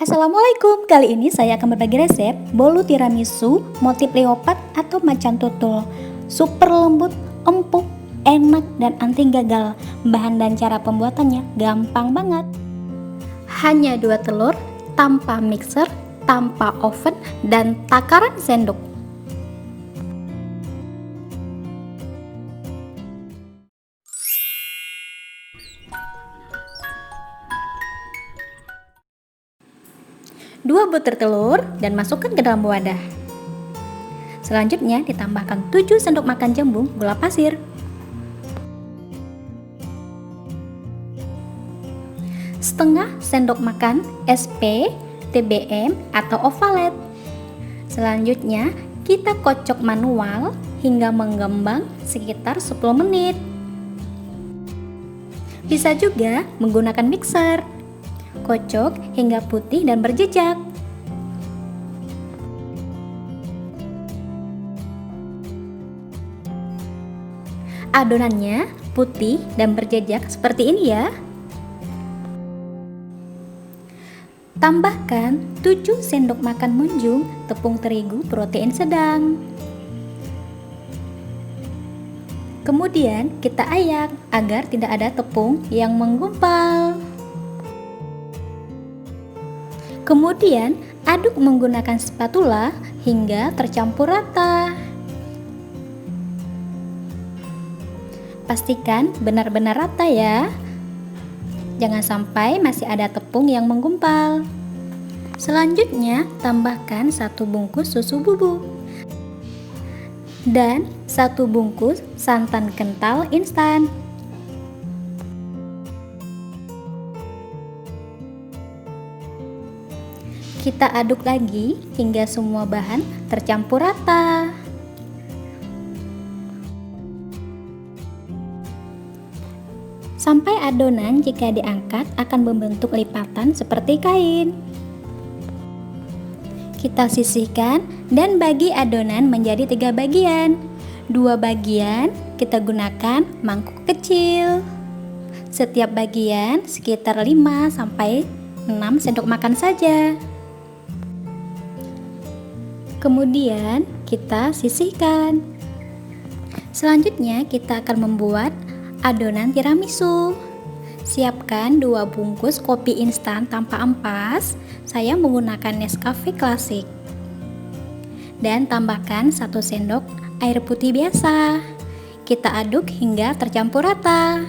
Assalamualaikum, kali ini saya akan berbagi resep bolu tiramisu motif leopard atau macan tutul. Super lembut, empuk, enak dan anti gagal. Bahan dan cara pembuatannya gampang banget. Hanya 2 telur, tanpa mixer, tanpa oven, dan takaran sendok. Dua butir telur dan masukkan ke dalam wadah. Selanjutnya ditambahkan 7 sendok makan jembung gula pasir. Setengah sendok makan SP, TBM atau ovalet. Selanjutnya kita kocok manual hingga mengembang sekitar 10 menit. Bisa juga menggunakan mixer. Kocok hingga putih dan berjejak. Adonannya putih dan berjejak seperti ini ya. Tambahkan 7 sendok makan munjung tepung terigu protein sedang. Kemudian kita ayak agar tidak ada tepung yang menggumpal. Kemudian aduk menggunakan spatula hingga tercampur rata. Pastikan benar-benar rata ya. Jangan sampai masih ada tepung yang menggumpal. Selanjutnya tambahkan 1 bungkus susu bubuk dan 1 bungkus santan kental instan. Kita aduk lagi hingga semua bahan tercampur rata. Sampai adonan jika diangkat akan membentuk lipatan seperti kain. Kita sisihkan dan bagi adonan menjadi 3 bagian. 2 bagian kita gunakan mangkuk kecil. Setiap bagian sekitar 5-6 sendok makan saja. Kemudian kita sisihkan. Selanjutnya kita akan membuat adonan tiramisu. Siapkan 2 bungkus kopi instan tanpa ampas. Saya menggunakan Nescafe Classic. Dan tambahkan 1 sendok air putih biasa. Kita aduk hingga tercampur rata.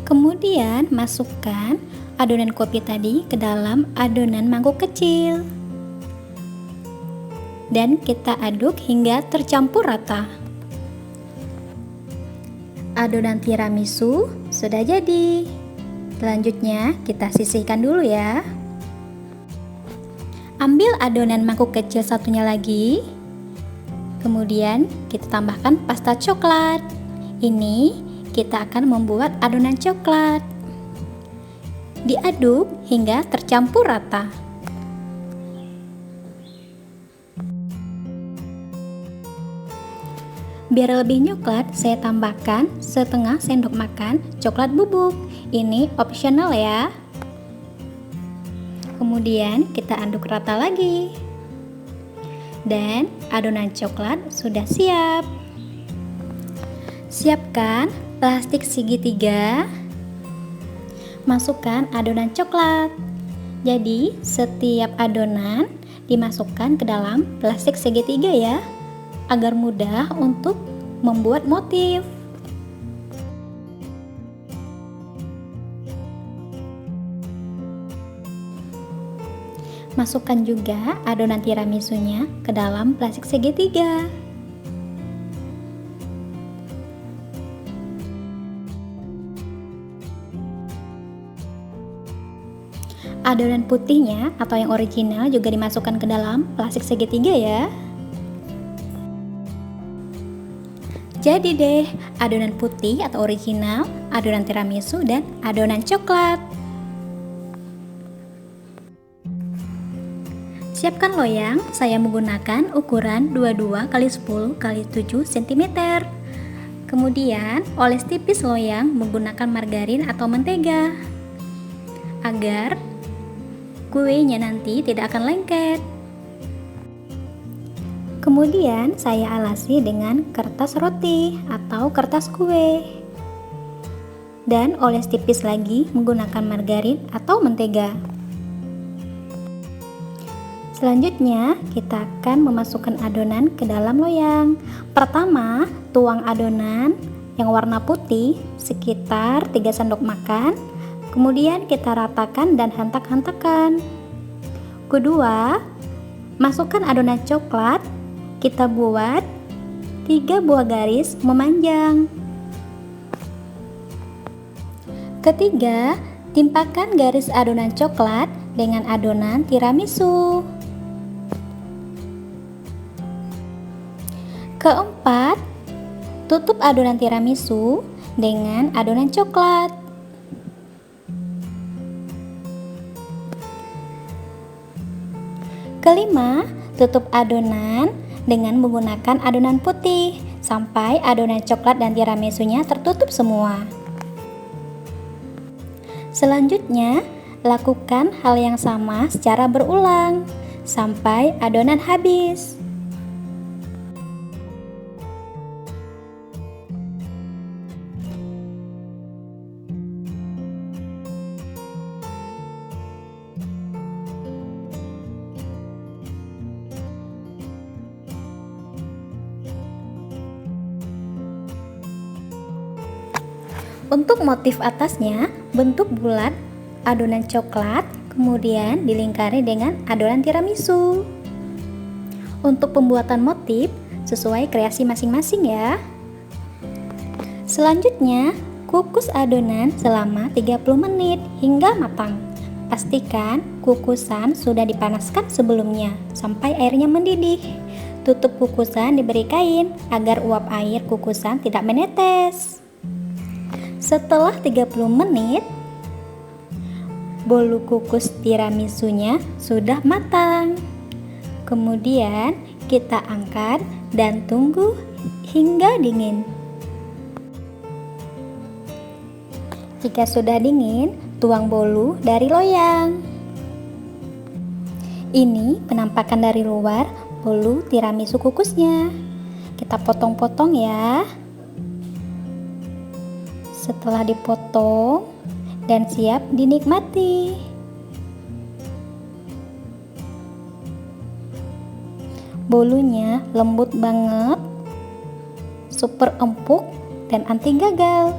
Kemudian masukkan adonan kopi tadi ke dalam adonan mangkuk kecil. Dan kita aduk hingga tercampur rata. Adonan tiramisu sudah jadi. Selanjutnya kita sisihkan dulu ya. Ambil adonan mangkuk kecil satunya lagi. Kemudian kita tambahkan pasta coklat. Ini kita akan membuat adonan coklat. Diaduk hingga tercampur rata. Biar lebih nyoklat, saya tambahkan setengah sendok makan coklat bubuk. Ini opsional ya. Kemudian kita aduk rata lagi. Dan adonan coklat sudah siap. Siapkan plastik segitiga. Masukkan adonan coklat. Jadi setiap adonan dimasukkan ke dalam plastik segitiga ya, agar mudah untuk membuat motif. Masukkan juga adonan tiramisunya ke dalam plastik segitiga. Adonan putihnya atau yang original juga dimasukkan ke dalam plastik segitiga ya. Jadi deh, adonan putih atau original, adonan tiramisu, dan adonan coklat. Siapkan loyang, saya menggunakan ukuran 22 x 10 x 7 cm. Kemudian, oles tipis loyang menggunakan margarin atau mentega agar kuenya nanti tidak akan lengket. Kemudian, saya alasi dengan kertas roti atau kertas kue. Dan oles tipis lagi menggunakan margarin atau mentega. Selanjutnya, kita akan memasukkan adonan ke dalam loyang. Pertama, tuang adonan yang warna putih sekitar 3 sendok makan. Kemudian kita ratakan dan hentak-hentakan. Kedua, masukkan adonan coklat. Kita buat 3 buah garis memanjang. Ketiga, timpakan garis adonan coklat dengan adonan tiramisu. Keempat, tutup adonan tiramisu dengan adonan coklat. Kelima, tutup adonan dengan menggunakan adonan putih sampai adonan coklat dan tiramisunya tertutup semua. Selanjutnya, lakukan hal yang sama secara berulang sampai adonan habis. Untuk motif atasnya, bentuk bulat adonan coklat, kemudian dilingkari dengan adonan tiramisu. Untuk pembuatan motif, sesuai kreasi masing-masing ya. Selanjutnya, kukus adonan selama 30 menit hingga matang. Pastikan kukusan sudah dipanaskan sebelumnya sampai airnya mendidih. Tutup kukusan diberi kain agar uap air kukusan tidak menetes. Setelah 30 menit, bolu kukus tiramisunya sudah matang. Kemudian kita angkat dan tunggu hingga dingin. Jika sudah dingin, tuang bolu dari loyang. Ini penampakan dari luar bolu tiramisu kukusnya. Kita potong-potong ya. Setelah dipotong dan siap dinikmati. Bolunya lembut banget, super empuk dan anti gagal.